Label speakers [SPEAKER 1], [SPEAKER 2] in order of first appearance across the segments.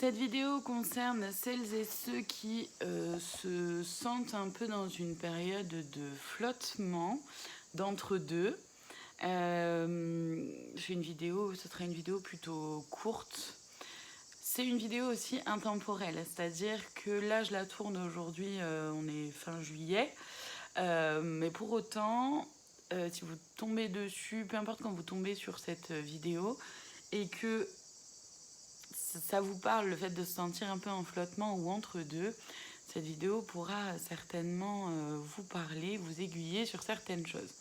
[SPEAKER 1] Cette vidéo concerne celles et ceux qui se sentent un peu dans une période de flottement, d'entre-deux. Je fais une vidéo, ce sera une vidéo plutôt courte. C'est une vidéo aussi intemporelle, c'est-à-dire que là je la tourne aujourd'hui, on est fin juillet, mais pour autant, si vous tombez dessus, peu importe quand vous tombez sur cette vidéo, et que ça vous parle, le fait de se sentir un peu en flottement ou entre deux, cette vidéo pourra certainement vous parler, vous aiguiller sur certaines choses.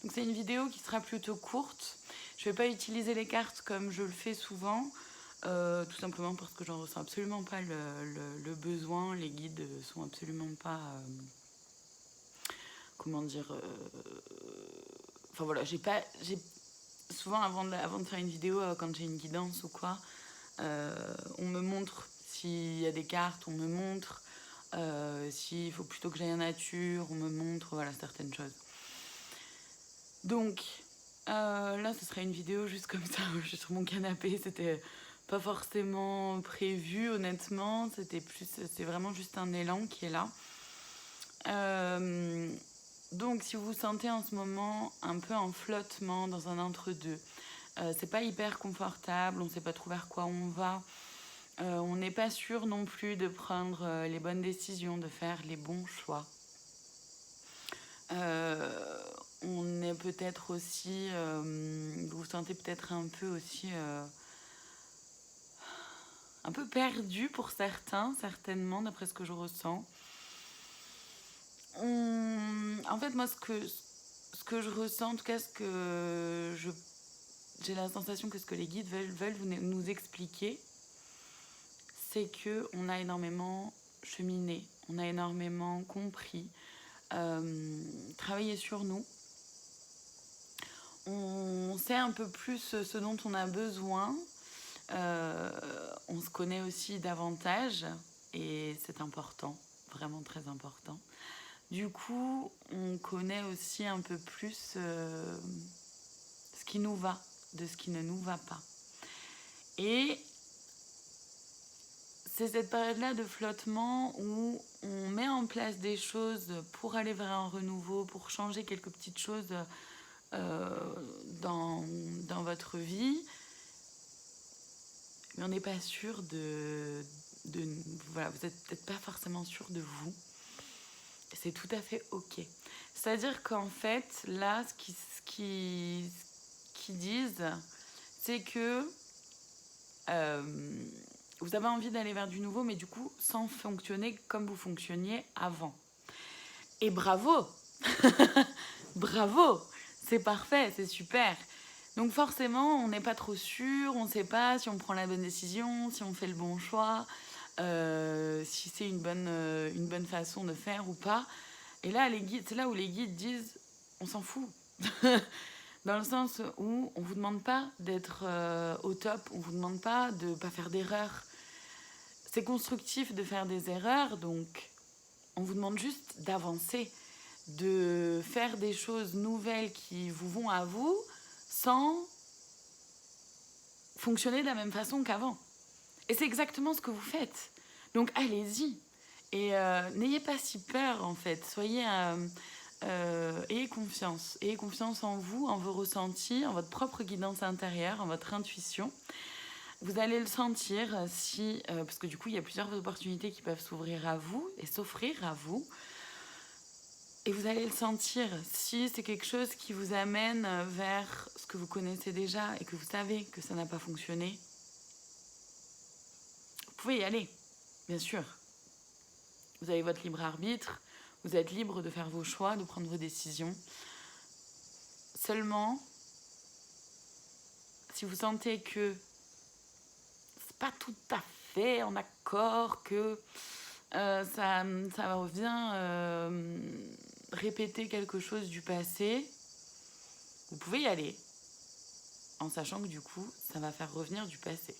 [SPEAKER 1] Donc c'est une vidéo qui sera plutôt courte. Je ne vais pas utiliser les cartes comme je le fais souvent, tout simplement parce que j'en ressens absolument pas le besoin. Les guides sont absolument pas... comment dire... Enfin voilà, j'ai souvent avant de faire une vidéo, quand j'ai une guidance ou quoi, on me montre s'il y a des cartes, on me montre s'il faut plutôt que j'aille en nature, on me montre voilà, certaines choses. Donc là, ce serait une vidéo juste comme ça, je suis sur mon canapé, c'était pas forcément prévu honnêtement, c'est vraiment juste un élan qui est là. Donc si vous vous sentez en ce moment un peu en flottement, dans un entre-deux, c'est pas hyper confortable, on sait pas trop vers quoi on va, on n'est pas sûr non plus de prendre les bonnes décisions, de faire les bons choix. On est peut-être aussi, vous vous sentez peut-être un peu aussi un peu perdu pour certains, certainement, d'après ce que je ressens. En fait, moi, ce que je ressens, en tout cas, j'ai la sensation que ce que les guides veulent nous expliquer, c'est qu'on a énormément cheminé, on a énormément compris, travaillé sur nous. On sait un peu plus ce dont on a besoin. On se connaît aussi davantage et c'est important, vraiment très important. Du coup, on connaît aussi un peu plus ce qui nous va, de ce qui ne nous va pas. Et c'est cette période-là de flottement où on met en place des choses pour aller vers un renouveau, pour changer quelques petites choses dans votre vie. Mais on n'est pas sûr voilà, vous n'êtes peut-être pas forcément sûr de vous. C'est tout à fait ok. C'est-à-dire qu'en fait, là, ce qu'ils disent, c'est que vous avez envie d'aller vers du nouveau, mais du coup, sans fonctionner comme vous fonctionniez avant. Et bravo bravo, c'est parfait, c'est super. Donc forcément, on n'est pas trop sûr, on ne sait pas si on prend la bonne décision, si on fait le bon choix, si c'est une bonne façon de faire ou pas. Et là, c'est là où les guides disent, on s'en fout. Dans le sens où on ne vous demande pas d'être au top, on ne vous demande pas de ne pas faire d'erreurs. C'est constructif de faire des erreurs, donc on vous demande juste d'avancer, de faire des choses nouvelles qui vous vont à vous sans fonctionner de la même façon qu'avant. Et c'est exactement ce que vous faites. Donc allez-y. Et n'ayez pas si peur en fait. Ayez confiance. Ayez confiance en vous, en vos ressentis, en votre propre guidance intérieure, en votre intuition. Vous allez le sentir parce que du coup, il y a plusieurs opportunités qui peuvent s'ouvrir à vous et s'offrir à vous. Et vous allez le sentir si c'est quelque chose qui vous amène vers ce que vous connaissez déjà et que vous savez que ça n'a pas fonctionné. Vous pouvez y aller, bien sûr. Vous avez votre libre arbitre, vous êtes libre de faire vos choix, de prendre vos décisions. Seulement, si vous sentez que c'est pas tout à fait en accord, que ça revient répéter quelque chose du passé, vous pouvez y aller, en sachant que du coup, ça va faire revenir du passé.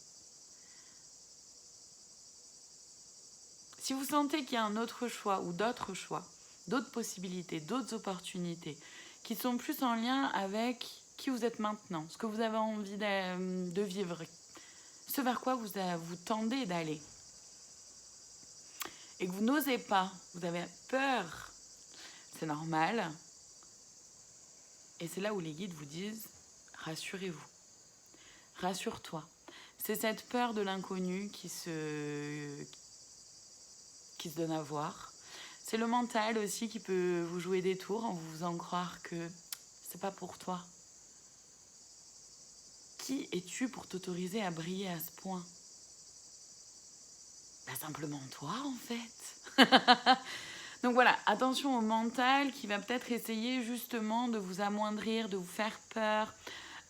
[SPEAKER 1] Si vous sentez qu'il y a un autre choix ou d'autres choix, d'autres possibilités, d'autres opportunités qui sont plus en lien avec qui vous êtes maintenant, ce que vous avez envie de vivre, ce vers quoi vous tendez d'aller, et que vous n'osez pas, vous avez peur, c'est normal. Et c'est là où les guides vous disent, rassurez-vous, rassure-toi. C'est cette peur de l'inconnu qui se donne à voir. C'est le mental aussi qui peut vous jouer des tours en vous faisant croire que c'est pas pour toi. Qui es-tu pour t'autoriser à briller à ce point? Bah, simplement toi, en fait. Donc voilà, attention au mental qui va peut-être essayer justement de vous amoindrir, de vous faire peur,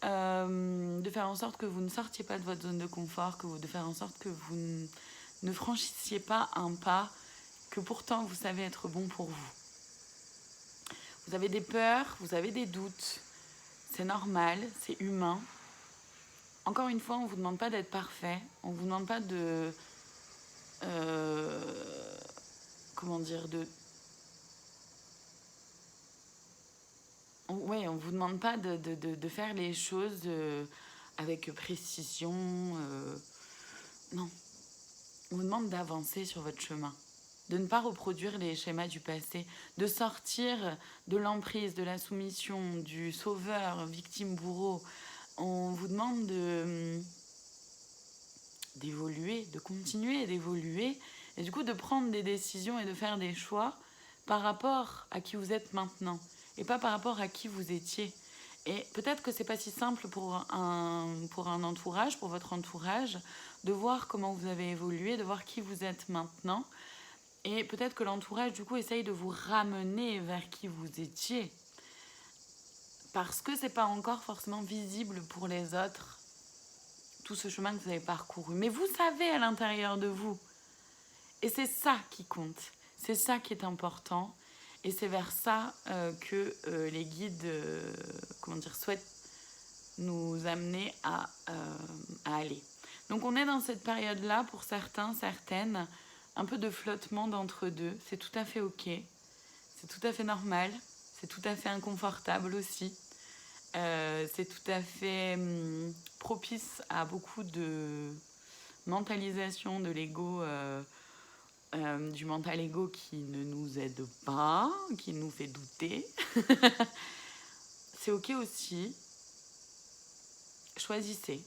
[SPEAKER 1] de faire en sorte que vous ne sortiez pas de votre zone de confort, de faire en sorte que vous ne franchissiez pas un pas que pourtant vous savez être bon pour vous. Vous avez des peurs, vous avez des doutes, c'est normal, c'est humain. Encore une fois, on ne vous demande pas d'être parfait, on ne vous demande pas de... Ouais, on ne vous demande pas de faire les choses avec précision. Non. On vous demande d'avancer sur votre chemin, de ne pas reproduire les schémas du passé, de sortir de l'emprise, de la soumission, du sauveur, victime, bourreau. On vous demande d'évoluer, de continuer d'évoluer, et du coup de prendre des décisions et de faire des choix par rapport à qui vous êtes maintenant, et pas par rapport à qui vous étiez. Et peut-être que c'est pas si simple pour un entourage, pour votre entourage, de voir comment vous avez évolué, de voir qui vous êtes maintenant. Et peut-être que l'entourage, du coup, essaye de vous ramener vers qui vous étiez. Parce que c'est pas encore forcément visible pour les autres, tout ce chemin que vous avez parcouru. Mais vous savez à l'intérieur de vous. Et c'est ça qui compte. C'est ça qui est important. Et c'est vers ça que les guides souhaitent nous amener à aller. Donc on est dans cette période-là, pour certains, certaines, un peu de flottement d'entre-deux. C'est tout à fait ok. C'est tout à fait normal. C'est tout à fait inconfortable aussi. C'est tout à fait propice à beaucoup de mentalisation de l'ego, du mental ego qui ne nous aide pas, qui nous fait douter. C'est ok aussi. Choisissez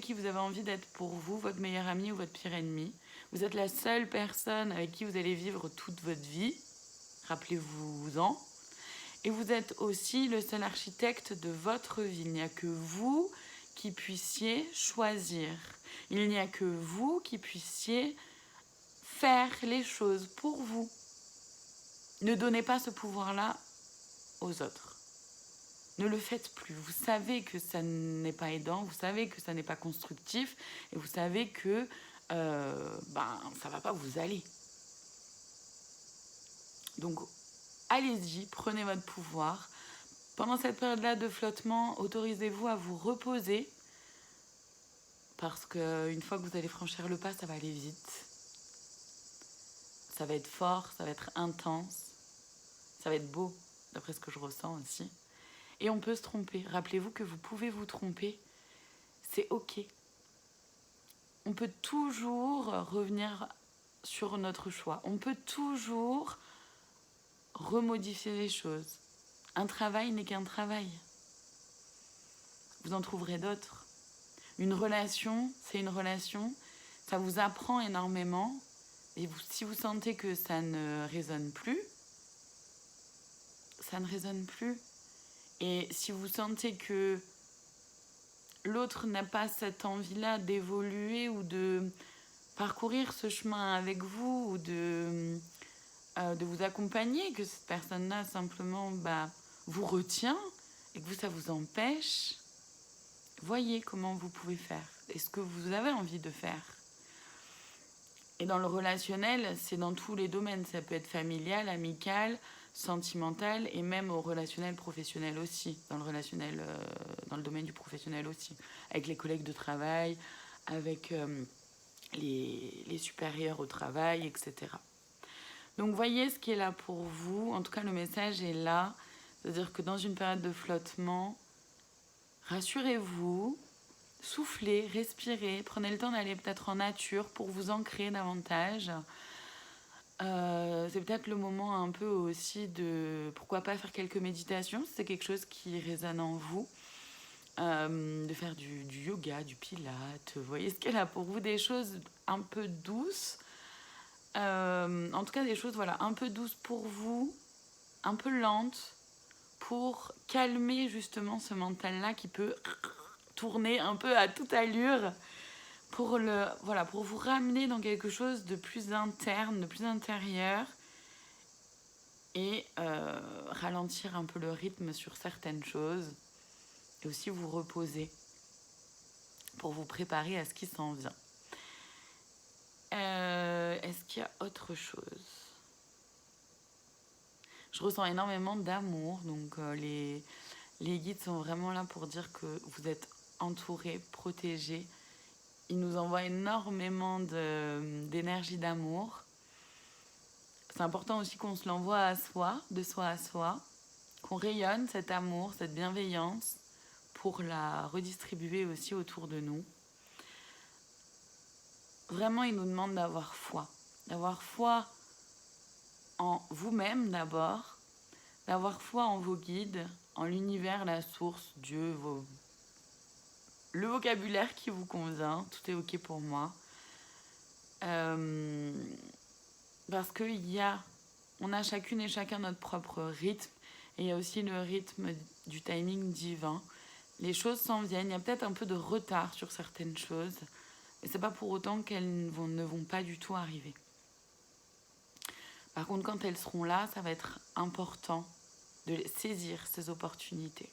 [SPEAKER 1] qui vous avez envie d'être pour vous, votre meilleur ami ou votre pire ennemi. Vous êtes la seule personne avec qui vous allez vivre toute votre vie. Rappelez-vous-en. Et vous êtes aussi le seul architecte de votre vie. Il n'y a que vous qui puissiez choisir. Il n'y a que vous qui puissiez faire les choses pour vous. Ne donnez pas ce pouvoir-là aux autres. Ne le faites plus. Vous savez que ça n'est pas aidant, vous savez que ça n'est pas constructif, et vous savez que ça ne va pas vous aller. Donc, allez-y, prenez votre pouvoir. Pendant cette période-là de flottement, autorisez-vous à vous reposer, parce qu'une fois que vous allez franchir le pas, ça va aller vite. Ça va être fort, ça va être intense, ça va être beau, d'après ce que je ressens aussi. Et on peut se tromper. Rappelez-vous que vous pouvez vous tromper. C'est ok. On peut toujours revenir sur notre choix. On peut toujours remodifier les choses. Un travail n'est qu'un travail. Vous en trouverez d'autres. Une relation, c'est une relation. Ça vous apprend énormément. Et si vous sentez que ça ne résonne plus, ça ne résonne plus. Et si vous sentez que l'autre n'a pas cette envie-là d'évoluer ou de parcourir ce chemin avec vous ou de vous accompagner, que cette personne-là simplement vous retient et que ça vous empêche, voyez comment vous pouvez faire et ce que vous avez envie de faire. Et dans le relationnel, c'est dans tous les domaines. Ça peut être familial, amical, sentimental et même au relationnel professionnel aussi. Dans le domaine du professionnel aussi. Avec les collègues de travail, avec les supérieurs au travail, etc. Donc voyez ce qui est là pour vous. En tout cas, le message est là. C'est-à-dire que dans une période de flottement, rassurez-vous, soufflez, respirez, prenez le temps d'aller peut-être en nature pour vous ancrer davantage. C'est peut-être le moment un peu aussi de pourquoi pas faire quelques méditations si c'est quelque chose qui résonne en vous. De faire du yoga, du pilate, vous voyez ce qu'elle a pour vous, des choses un peu douces. En tout cas des choses voilà, un peu douces pour vous, un peu lentes, pour calmer justement ce mental-là qui peut tourner un peu à toute allure, pour vous ramener dans quelque chose de plus interne, de plus intérieur, et ralentir un peu le rythme sur certaines choses, et aussi vous reposer pour vous préparer à ce qui s'en vient. Est-ce qu'il y a autre chose? Je ressens énormément d'amour, donc les guides sont vraiment là pour dire que vous êtes entourés, protégés. Ils nous envoient énormément d'énergie d'amour. C'est important aussi qu'on se l'envoie à soi, de soi à soi, qu'on rayonne cet amour, cette bienveillance pour la redistribuer aussi autour de nous. Vraiment, ils nous demandent d'avoir foi en vous-même d'abord, d'avoir foi en vos guides, en l'univers, la source, Dieu, le vocabulaire qui vous convient, tout est ok pour moi. Parce on a chacune et chacun notre propre rythme, et il y a aussi le rythme du timing divin. Les choses s'en viennent, il y a peut-être un peu de retard sur certaines choses, mais c'est pas pour autant qu'elles ne vont pas du tout arriver. Par contre, quand elles seront là, ça va être important de saisir ces opportunités.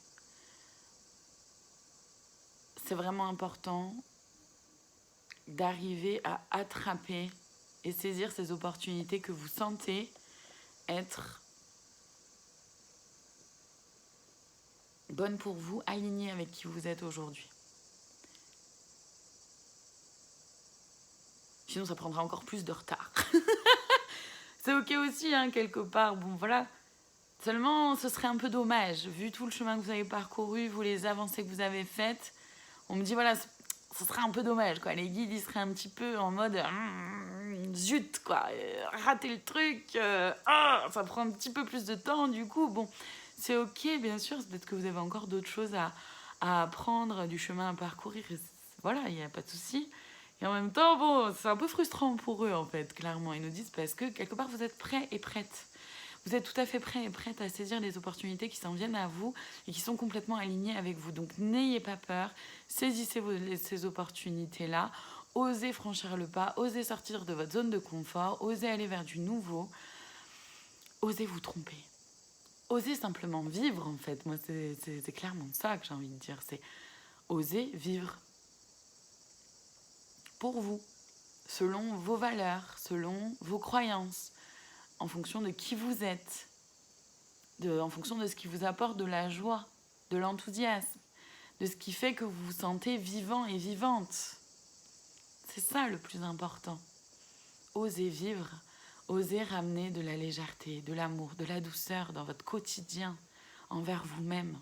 [SPEAKER 1] C'est vraiment important d'arriver à attraper et saisir ces opportunités que vous sentez être bonnes pour vous, alignées avec qui vous êtes aujourd'hui. Sinon, ça prendra encore plus de retard. C'est ok aussi, hein, quelque part. Bon, voilà. Seulement, ce serait un peu dommage, vu tout le chemin que vous avez parcouru, vu les avancées que vous avez faites. On me dit, voilà, ce serait un peu dommage, quoi. Les guides, ils seraient un petit peu en mode zut, quoi. Rater le truc. Ça prend un petit peu plus de temps, du coup. Bon, c'est ok, bien sûr. C'est peut-être que vous avez encore d'autres choses à apprendre, du chemin à parcourir. Et voilà, il n'y a pas de souci. Et en même temps, bon, c'est un peu frustrant pour eux, en fait, clairement. Ils nous disent parce que, quelque part, vous êtes prêts et prêtes. Vous êtes tout à fait prêts et prêtes à saisir les opportunités qui s'en viennent à vous et qui sont complètement alignées avec vous. Donc, n'ayez pas peur. Saisissez ces opportunités-là. Osez franchir le pas. Osez sortir de votre zone de confort. Osez aller vers du nouveau. Osez vous tromper. Osez simplement vivre, en fait. Moi, c'est clairement ça que j'ai envie de dire. C'est oser vivre pour vous, selon vos valeurs, selon vos croyances, en fonction de qui vous êtes, en fonction de ce qui vous apporte de la joie, de l'enthousiasme, de ce qui fait que vous vous sentez vivant et vivante. C'est ça le plus important. Osez vivre, osez ramener de la légèreté, de l'amour, de la douceur dans votre quotidien, envers vous-même.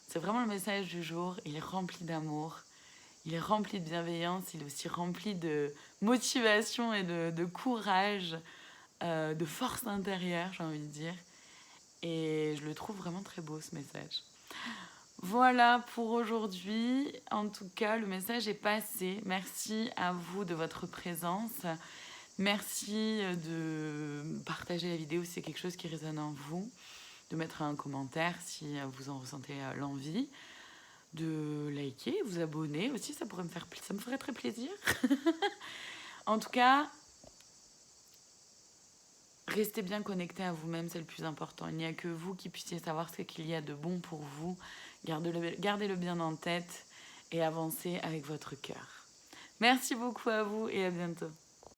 [SPEAKER 1] C'est vraiment le message du jour, il est rempli d'amour. Il est rempli de bienveillance, il est aussi rempli de motivation et de courage, de force intérieure, j'ai envie de dire. Et je le trouve vraiment très beau, ce message. Voilà pour aujourd'hui. En tout cas, le message est passé. Merci à vous de votre présence. Merci de partager la vidéo si c'est quelque chose qui résonne en vous, de mettre un commentaire si vous en ressentez l'envie, de liker, vous abonner aussi, ça me ferait très plaisir. En tout cas, restez bien connectés à vous-même, c'est le plus important. Il n'y a que vous qui puissiez savoir ce qu'il y a de bon pour vous. Gardez-le bien en tête et avancez avec votre cœur. Merci beaucoup à vous et à bientôt.